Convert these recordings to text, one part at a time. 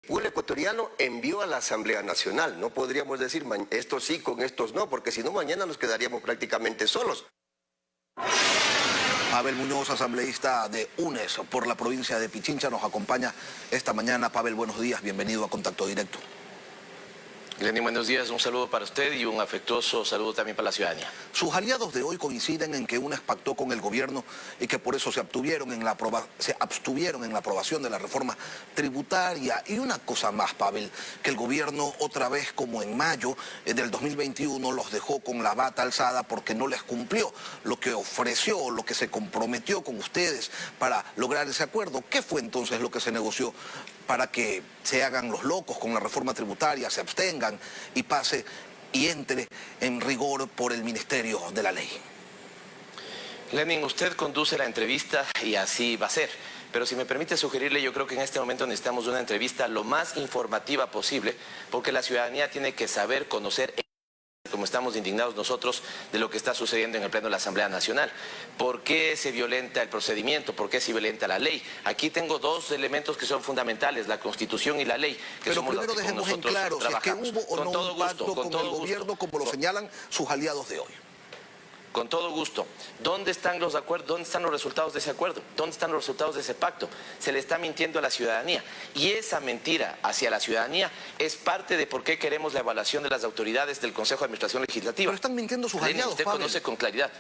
El pueblo ecuatoriano envió a la Asamblea Nacional. No podríamos decir estos sí con estos no, porque si no mañana nos quedaríamos prácticamente solos. Pavel Muñoz, asambleísta de UNES por la provincia de Pichincha, nos acompaña esta mañana. Pavel, buenos días, bienvenido a Contacto Directo. Lenín, buenos días, un saludo para usted y un afectuoso saludo también para la ciudadanía. Sus aliados de hoy coinciden en que UNES pactó con el gobierno y que por eso se abstuvieron en la aprobación de la reforma tributaria. Y una cosa más, Pavel, que el gobierno otra vez, como en mayo del 2021, los dejó con la bata alzada porque no les cumplió lo que ofreció, lo que se comprometió con ustedes para lograr ese acuerdo. ¿Qué fue entonces lo que se negoció para que se hagan los locos con la reforma tributaria, se abstengan y pase y entre en rigor por el Ministerio de la Ley? Lenín, usted conduce la entrevista y así va a ser. Pero si me permite sugerirle, yo creo que en este momento necesitamos una entrevista lo más informativa posible, porque la ciudadanía tiene que saber, conocer, como estamos indignados nosotros, de lo que está sucediendo en el Pleno de la Asamblea Nacional. ¿Por qué se violenta el procedimiento? ¿Por qué se violenta la ley? Aquí tengo dos elementos que son fundamentales, la Constitución y la ley. Pero primero dejemos en claro si es que hubo o no un pacto con el gobierno, como lo señalan sus aliados de hoy. Con todo gusto. ¿Dónde están los acuerdos? ¿Dónde están los resultados de ese acuerdo? ¿Dónde están los resultados de ese pacto? Se le está mintiendo a la ciudadanía. Y esa mentira hacia la ciudadanía es parte de por qué queremos la evaluación de las autoridades del Consejo de Administración Legislativa. Pero están mintiendo sus Lenín, aliados, usted Pavel. conoce con claridad.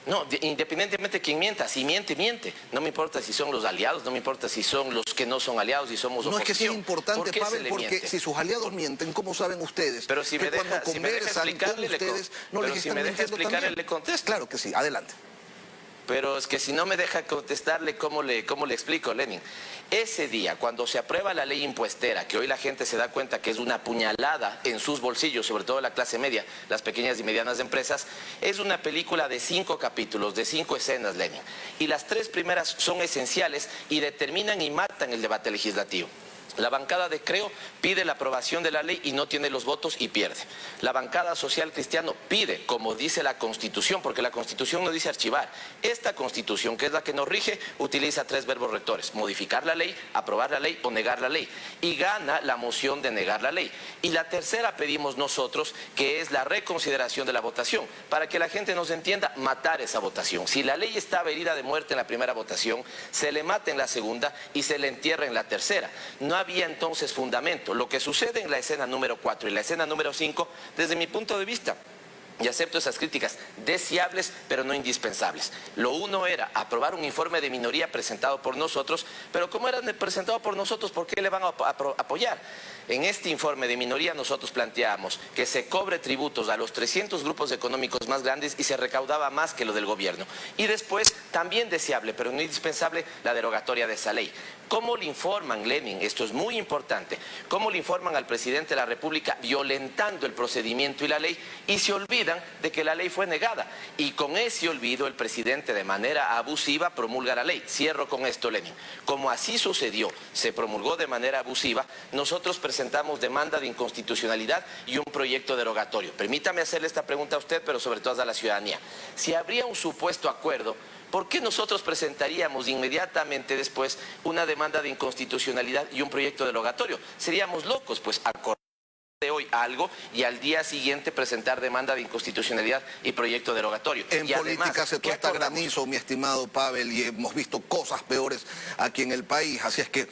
No, independientemente de quién mienta, si miente, miente. No me importa si son los aliados, no me importa si son los que no son aliados y somos oposición. No, es que sí es importante, Pavel, porque si sus aliados mienten, ¿cómo saben ustedes? Pero si me deja explicarle, le contesto. Claro que sí, adelante. Pero es que si no me deja contestarle, ¿cómo le explico, Lenín? Ese día, cuando se aprueba la ley impuestera, que hoy la gente se da cuenta que es una puñalada en sus bolsillos, sobre todo la clase media, las pequeñas y medianas empresas, es una película de 5 capítulos, de 5 escenas, Lenín. Y las 3 primeras son esenciales y determinan y matan el debate legislativo. La bancada de Creo pide la aprobación de la ley y no tiene los votos y pierde. La bancada social cristiano pide, como dice la Constitución, porque la Constitución no dice archivar. Esta Constitución, que es la que nos rige, utiliza 3 verbos rectores: modificar la ley, aprobar la ley o negar la ley. Y gana la moción de negar la ley. Y la tercera pedimos nosotros, que es la reconsideración de la votación. Para que la gente nos entienda, matar esa votación. Si la ley estaba herida de muerte en la primera votación, se le mata en la segunda y se le entierra en la tercera. No había entonces fundamento. Lo que sucede en la escena número 4 y la escena número 5, desde mi punto de vista, y acepto esas críticas, deseables pero no indispensables. Lo uno era aprobar un informe de minoría presentado por nosotros, pero como era presentado por nosotros, ¿por qué le van a apoyar? En este informe de minoría nosotros planteamos que se cobre tributos a los 300 grupos económicos más grandes y se recaudaba más que lo del gobierno. Y después, también deseable pero no indispensable, la derogatoria de esa ley. ¿Cómo le informan, Lenín? Esto es muy importante. ¿Cómo le informan al presidente de la República violentando el procedimiento y la ley y se olvidan de que la ley fue negada? Y con ese olvido el presidente de manera abusiva promulga la ley. Cierro con esto, Lenín. Como así sucedió, se promulgó de manera abusiva, nosotros presentamos demanda de inconstitucionalidad y un proyecto derogatorio. Permítame hacerle esta pregunta a usted, pero sobre todo a la ciudadanía. Si habría un supuesto acuerdo, ¿por qué nosotros presentaríamos inmediatamente después una demanda de inconstitucionalidad y un proyecto derogatorio? Seríamos locos, pues, acordar de hoy algo y al día siguiente presentar demanda de inconstitucionalidad y proyecto derogatorio. En y política además, se tuesta granizo, mi estimado Pavel, y hemos visto cosas peores aquí en el país. Así es que,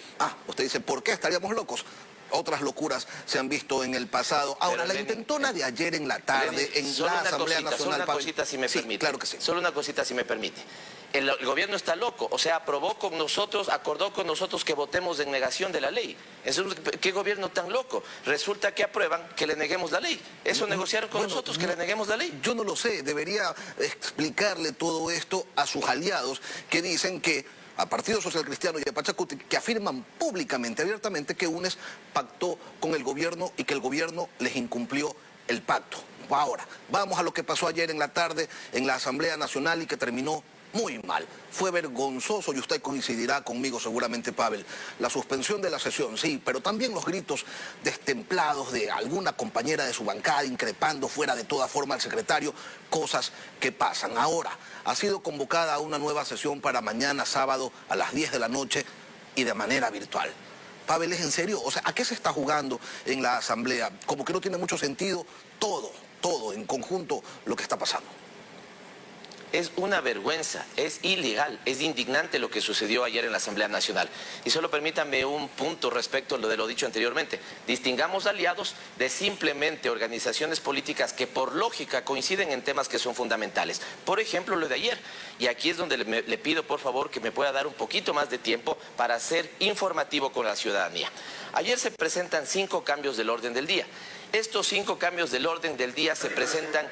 usted dice, ¿por qué estaríamos locos? Otras locuras se han visto en el pasado. Ahora, la intentona de ayer en la tarde en la Asamblea Nacional... Solo una cosita, si me permite. Claro que sí. Solo una cosita, si me permite. El gobierno está loco, o sea, aprobó con nosotros, acordó con nosotros que votemos en negación de la ley. ¿Qué gobierno tan loco? Resulta que aprueban que le neguemos la ley. ¿Eso negociaron con nosotros, que le neguemos la ley? Yo no lo sé, debería explicarle todo esto a sus aliados que dicen que a Partido Social Cristiano y a Pachacuti, que afirman públicamente, abiertamente, que UNES pactó con el gobierno y que el gobierno les incumplió el pacto. Ahora, vamos a lo que pasó ayer en la tarde en la Asamblea Nacional y que terminó muy mal. Fue vergonzoso y usted coincidirá conmigo seguramente, Pavel. La suspensión de la sesión, sí, pero también los gritos destemplados de alguna compañera de su bancada increpando fuera de toda forma al secretario, cosas que pasan. Ahora, ha sido convocada a una nueva sesión para mañana sábado a las 10 de la noche y de manera virtual. Pavel, ¿es en serio? O sea, ¿a qué se está jugando en la Asamblea? Como que no tiene mucho sentido todo en conjunto lo que está pasando. Es una vergüenza, es ilegal, es indignante lo que sucedió ayer en la Asamblea Nacional. Y solo permítanme un punto respecto a lo de lo dicho anteriormente. Distingamos aliados de simplemente organizaciones políticas que por lógica coinciden en temas que son fundamentales. Por ejemplo, lo de ayer. Y aquí es donde le pido por favor que me pueda dar un poquito más de tiempo para ser informativo con la ciudadanía. Ayer se presentan 5 cambios del orden del día. Estos 5 cambios del orden del día se presentan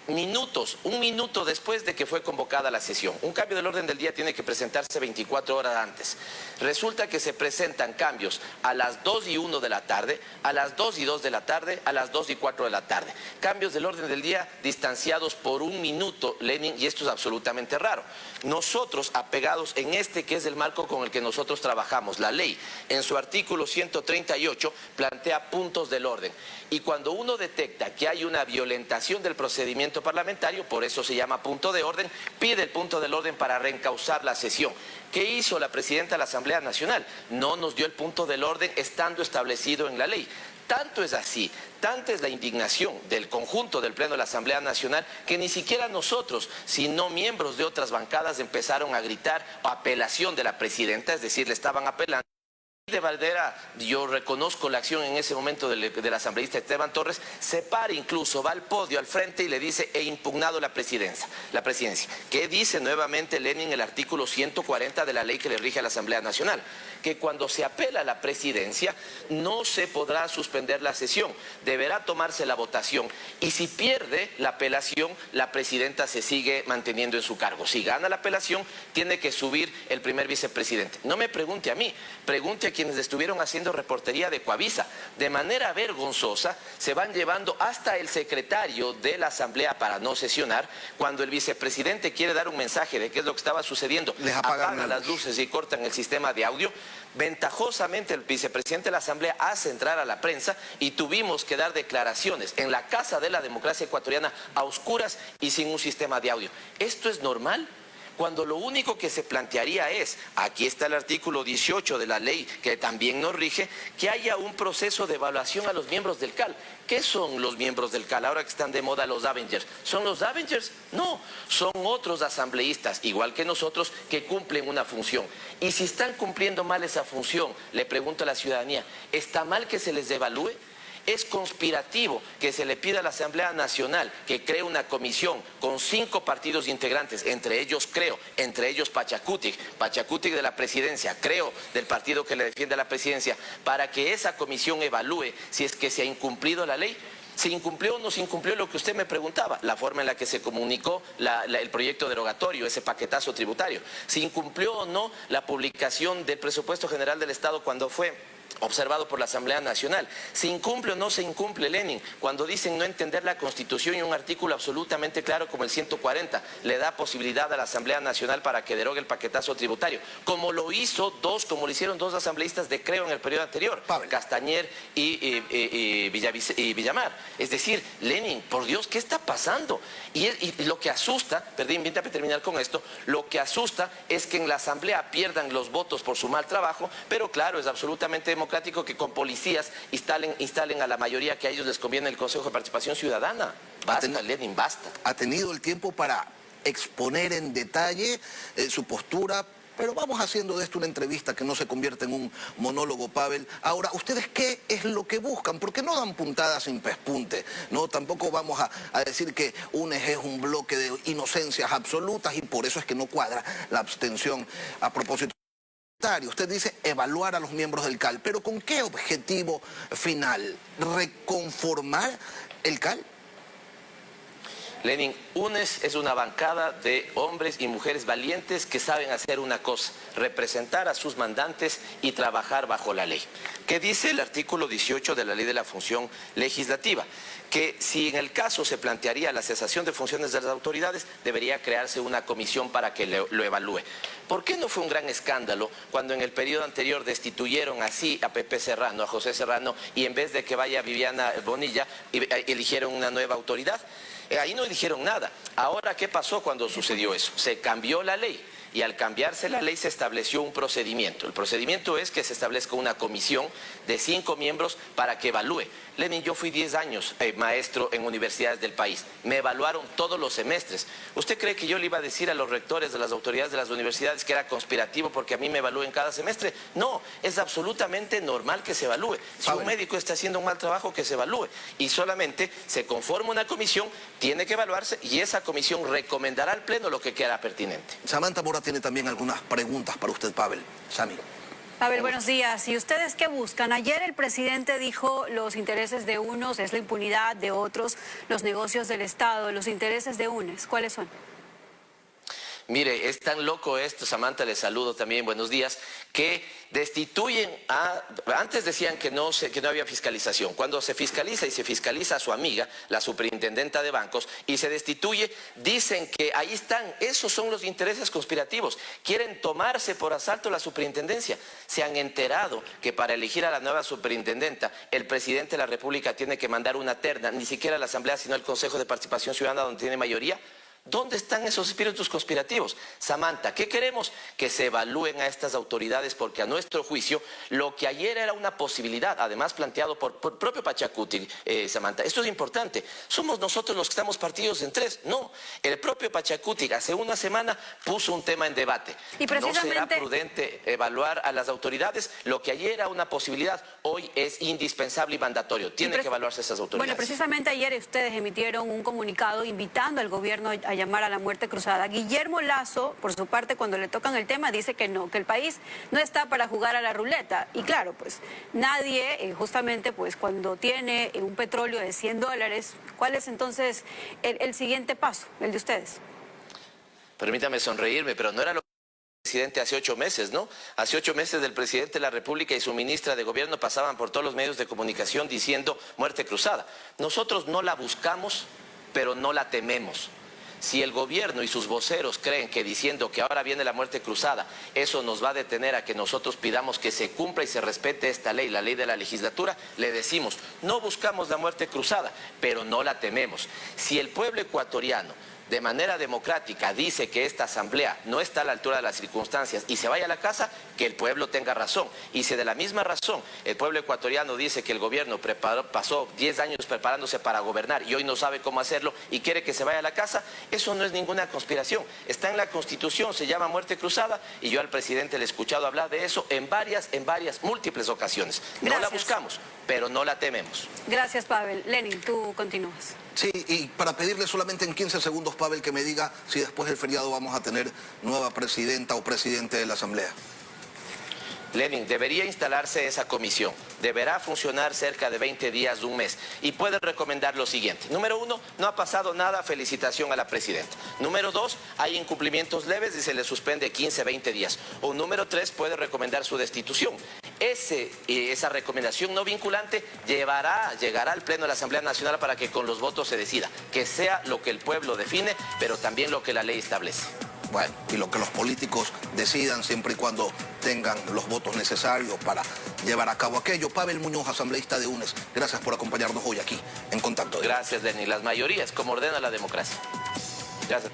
un minuto después de que fue convocada la sesión. Un cambio del orden del día tiene que presentarse 24 horas antes. Resulta que se presentan cambios a las 2:01 de la tarde, a las 2:02 de la tarde, a las 2:04 de la tarde. Cambios del orden del día distanciados por un minuto, Lenin, y esto es absolutamente raro. Nosotros, apegados en este que es el marco con el que nosotros trabajamos, la ley, en su artículo 138, plantea puntos del orden. Y cuando uno detecta que hay una violentación del procedimiento parlamentario, por eso se llama punto de orden, pide el punto del orden para reencauzar la sesión. ¿Qué hizo la presidenta de la Asamblea Nacional? No nos dio el punto del orden estando establecido en la ley. Tanto es así, tanta es la indignación del conjunto del Pleno de la Asamblea Nacional que ni siquiera nosotros, sino miembros de otras bancadas empezaron a gritar apelación de la presidenta, es decir, le estaban apelando. De Valdera, yo reconozco la acción en ese momento del asambleísta Esteban Torres, se para incluso, va al podio, al frente y le dice, he impugnado la presidencia. ¿Qué dice nuevamente Lenin en el artículo 140 de la ley que le rige a la Asamblea Nacional? Que cuando se apela a la presidencia no se podrá suspender la sesión, deberá tomarse la votación y si pierde la apelación, la presidenta se sigue manteniendo en su cargo. Si gana la apelación, tiene que subir el primer vicepresidente. No me pregunte a mí, pregunte a quienes estuvieron haciendo reportería de Coavisa. De manera vergonzosa se van llevando hasta el secretario de la Asamblea para no sesionar. Cuando el vicepresidente quiere dar un mensaje de qué es lo que estaba sucediendo, apagan las luces y cortan el sistema de audio. Ventajosamente el vicepresidente de la Asamblea hace entrar a la prensa y tuvimos que dar declaraciones en la Casa de la Democracia Ecuatoriana a oscuras y sin un sistema de audio. ¿Esto es normal? Cuando lo único que se plantearía es, aquí está el artículo 18 de la ley que también nos rige, que haya un proceso de evaluación a los miembros del CAL. ¿Qué son los miembros del CAL? Ahora que están de moda los Avengers. ¿Son los Avengers? No, son otros asambleístas, igual que nosotros, que cumplen una función. Y si están cumpliendo mal esa función, le pregunto a la ciudadanía, ¿está mal que se les evalúe? Es conspirativo que se le pida a la Asamblea Nacional que cree una comisión con 5 partidos integrantes, entre ellos Creo, entre ellos Pachacutic de la presidencia, Creo del partido que le defiende a la presidencia, para que esa comisión evalúe si es que se ha incumplido la ley. ¿Se incumplió o no se incumplió lo que usted me preguntaba? La forma en la que se comunicó el proyecto derogatorio, ese paquetazo tributario. ¿Se incumplió o no la publicación del presupuesto general del Estado cuando fue observado por la Asamblea Nacional? ¿Se incumple o no se incumple, Lenin? Cuando dicen no entender la Constitución y un artículo absolutamente claro como el 140 le da posibilidad a la Asamblea Nacional para que derogue el paquetazo tributario, como lo hicieron 2 asambleístas de Creo en el periodo anterior, Castañer y Villamar. Es decir, Lenin, por Dios, ¿qué está pasando? Y lo que asusta, permítame terminar con esto, lo que asusta es que en la Asamblea pierdan los votos por su mal trabajo, pero claro, es absolutamente democrático que con policías instalen a la mayoría que a ellos les conviene el Consejo de Participación Ciudadana. Basta, Lenin, basta. Ha tenido el tiempo para exponer en detalle su postura, pero vamos haciendo de esto una entrevista que no se convierte en un monólogo, Pavel. Ahora, ¿ustedes qué es lo que buscan? Porque no dan puntadas sin pespunte, ¿no? Tampoco vamos a decir que UNES es un bloque de inocencias absolutas y por eso es que no cuadra la abstención. A propósito, usted dice evaluar a los miembros del CAL, pero ¿con qué objetivo final? ¿Reconformar el CAL? Lenin, UNES es una bancada de hombres y mujeres valientes que saben hacer una cosa, representar a sus mandantes y trabajar bajo la ley. ¿Qué dice el artículo 18 de la Ley de la Función Legislativa? Que si en el caso se plantearía la cesación de funciones de las autoridades, debería crearse una comisión para que lo evalúe. ¿Por qué no fue un gran escándalo cuando en el periodo anterior destituyeron así a Pepe Serrano, a José Serrano, y en vez de que vaya Viviana Bonilla, eligieron una nueva autoridad? Ahí no eligieron nada. Ahora, ¿qué pasó cuando sucedió eso? Se cambió la ley. y al cambiarse la ley se estableció un procedimiento. El procedimiento es que se establezca una comisión de 5 miembros para que evalúe. Lenin, yo fui 10 años maestro en universidades del país. Me evaluaron todos los semestres. ¿Usted cree que yo le iba a decir a los rectores de las autoridades de las universidades que era conspirativo porque a mí me evalúen cada semestre? No, es absolutamente normal que se evalúe. Si un médico está haciendo un mal trabajo, que se evalúe. Y solamente se conforma una comisión, tiene que evaluarse y esa comisión recomendará al Pleno lo que quiera pertinente. Samantha Mora tiene también algunas preguntas para usted, Pavel. Sami. Pavel, buenos días. ¿Y ustedes qué buscan? Ayer el presidente dijo los intereses de unos es la impunidad, de otros los negocios del Estado. Los intereses de unos, ¿cuáles son? Mire, es tan loco esto, Samantha, le saludo también, buenos días, que destituyen a... Antes decían que no había fiscalización. Cuando se fiscaliza y se fiscaliza a su amiga, la superintendenta de bancos, y se destituye, dicen que ahí están, esos son los intereses conspirativos. Quieren tomarse por asalto la superintendencia. Se han enterado que para elegir a la nueva superintendenta, el presidente de la República tiene que mandar una terna, ni siquiera la Asamblea, sino el Consejo de Participación Ciudadana, donde tiene mayoría. ¿Dónde están esos espíritus conspirativos? Samantha, ¿qué queremos? Que se evalúen a estas autoridades porque a nuestro juicio lo que ayer era una posibilidad, además planteado por propio Pachacuti, Samantha, esto es importante, somos nosotros los que estamos partidos en tres. No, el propio Pachacuti hace una semana puso un tema en debate. Y precisamente... ¿No será prudente evaluar a las autoridades? Lo que ayer era una posibilidad, hoy es indispensable y mandatorio. Tiene que evaluarse esas autoridades. Bueno, precisamente ayer ustedes emitieron un comunicado invitando al gobierno a llamar a la muerte cruzada. Guillermo Lasso, por su parte, cuando le tocan el tema, dice que no, que el país no está para jugar a la ruleta. Y claro, pues nadie, justamente, pues cuando tiene un petróleo de $100, ¿cuál es entonces el siguiente paso, el de ustedes? Permítame sonreírme, pero no era lo que el presidente hace 8 meses, ¿no? Hace 8 meses del presidente de la República y su ministra de Gobierno pasaban por todos los medios de comunicación diciendo muerte cruzada. Nosotros no la buscamos, pero no la tememos. Si el gobierno y sus voceros creen que diciendo que ahora viene la muerte cruzada, eso nos va a detener a que nosotros pidamos que se cumpla y se respete esta ley, la ley de la legislatura, le decimos, no buscamos la muerte cruzada, pero no la tememos. Si el pueblo ecuatoriano de manera democrática dice que esta asamblea no está a la altura de las circunstancias y se vaya a la casa, que el pueblo tenga razón. Y si de la misma razón el pueblo ecuatoriano dice que el gobierno pasó 10 años preparándose para gobernar y hoy no sabe cómo hacerlo y quiere que se vaya a la casa, eso no es ninguna conspiración. Está en la Constitución, se llama muerte cruzada y yo al presidente le he escuchado hablar de eso en varias, múltiples ocasiones. No Gracias. la buscamos, pero no la tememos. Gracias, Pavel. Lenin, tú continúas. Sí, y para pedirle solamente en 15 segundos, Pavel, que me diga si después del feriado vamos a tener nueva presidenta o presidente de la Asamblea. Lenin, debería instalarse esa comisión. Deberá funcionar cerca de 20 días, un mes. Y puede recomendar lo siguiente. Número 1, no ha pasado nada, felicitación a la presidenta. Número 2, hay incumplimientos leves y se le suspende 15, 20 días. O número 3, puede recomendar su destitución. Esa recomendación no vinculante llegará al Pleno de la Asamblea Nacional para que con los votos se decida. Que sea lo que el pueblo define, pero también lo que la ley establece. Bueno, y lo que los políticos decidan siempre y cuando tengan los votos necesarios para llevar a cabo aquello. Pavel Muñoz, asambleísta de UNES, gracias por acompañarnos hoy aquí en Contacto. Gracias, Lenin. Las mayorías, como ordena la democracia. Gracias.